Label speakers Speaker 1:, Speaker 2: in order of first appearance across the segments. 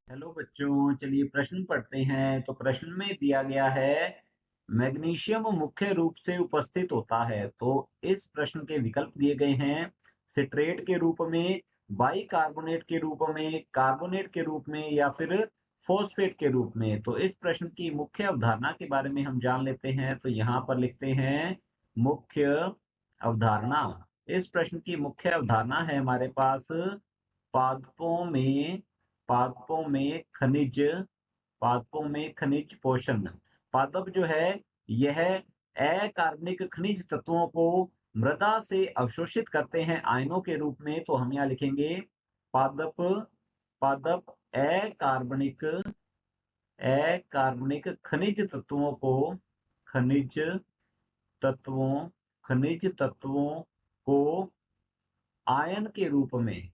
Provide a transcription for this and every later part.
Speaker 1: Hello बच्चों, चलिए प्रश्न पढ़ते हैं। तो प्रश्न में दिया गया है मैग्नीशियम मुख्य रूप से उपस्थित होता है। तो इस प्रश्न के विकल्प दिए गए हैं सिट्रेट के रूप में, बाइकार्बोनेट के रूप में, कार्बोनेट के रूप में या फिर फॉस्फेट के रूप में। तो इस प्रश्न की मुख्य अवधारणा के बारे में हम जान लेते हैं। तो यहाँ पर लिखते हैं मुख्य अवधारणा। इस प्रश्न की मुख्य अवधारणा है हमारे पास पादपों में पादपों में खनिज पादपों में खनिज पोषण। पादप जो है यह अकार्बनिक खनिज तत्वों को मृदा से अवशोषित करते हैं आयनों के रूप में। तो हम यहाँ लिखेंगे पादप पादप अकार्बनिक अकार्बनिक खनिज तत्वों खनिज तत्वों को आयन के रूप में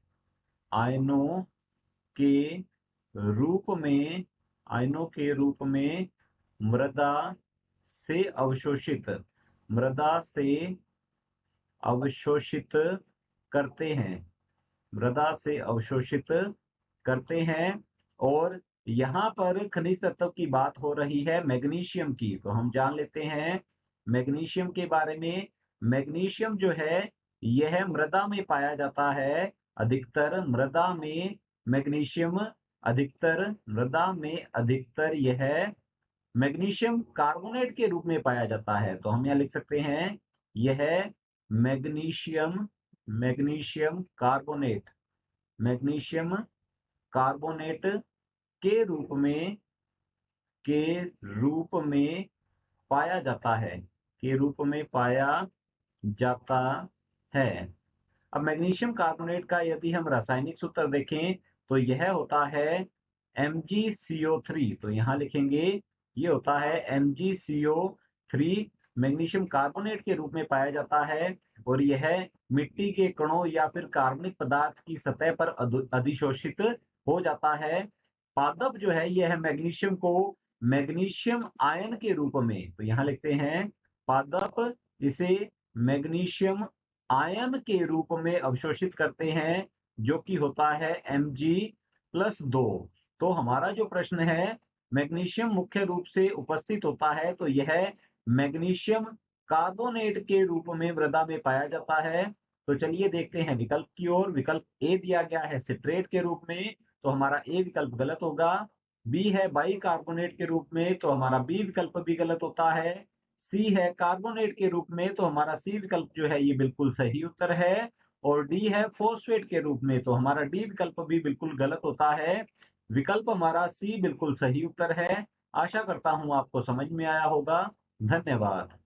Speaker 1: आयनों के रूप में आयनों के रूप में मृदा से अवशोषित मृदा से अवशोषित करते हैं मृदा से अवशोषित करते हैं। और यहाँ पर खनिज तत्व की बात हो रही है मैग्नीशियम की। तो हम जान लेते हैं मैग्नीशियम के बारे में। मैग्नीशियम जो है यह मृदा में पाया जाता है। अधिकतर मृदा में मैग्नीशियम अधिकतर यह मैग्नीशियम कार्बोनेट के रूप में पाया जाता है। तो हम यहाँ लिख सकते हैं यह magnesium magnesium carbonate magnesium carbonate के रूप में के रूप में पाया जाता है के रूप में पाया जाता है। अब मैग्नीशियम कार्बोनेट का यदि हम रासायनिक सूत्र देखें तो यह होता है MgCO3। तो यहाँ लिखेंगे ये होता है MgCO3। मैग्नीशियम कार्बोनेट के रूप में पाया जाता है और यह मिट्टी के कणों या फिर कार्बनिक पदार्थ की सतह पर अधिशोषित हो जाता है। पादप जो है यह मैग्नीशियम को मैग्नीशियम आयन के रूप में, तो यहाँ लिखते हैं पादप इसे मैग्नीशियम आयन के रूप में अवशोषित करते हैं जो कि होता है Mg+2। तो हमारा जो प्रश्न है मैग्नीशियम मुख्य रूप से उपस्थित होता है तो यह मैग्नीशियम कार्बोनेट के रूप में मृदा में पाया जाता है। तो चलिए देखते हैं विकल्प की ओर। विकल्प ए दिया गया है सिट्रेट के रूप में, तो हमारा ए विकल्प गलत होगा। बी है बाइकार्बोनेट के रूप में, तो हमारा बी विकल्प भी गलत होता है। सी है कार्बोनेट के रूप में, तो हमारा सी विकल्प जो है ये बिल्कुल सही उत्तर है। और डी है फॉस्फेट के रूप में, तो हमारा डी विकल्प भी बिल्कुल गलत होता है। विकल्प हमारा सी बिल्कुल सही उत्तर है। आशा करता हूं आपको समझ में आया होगा। धन्यवाद।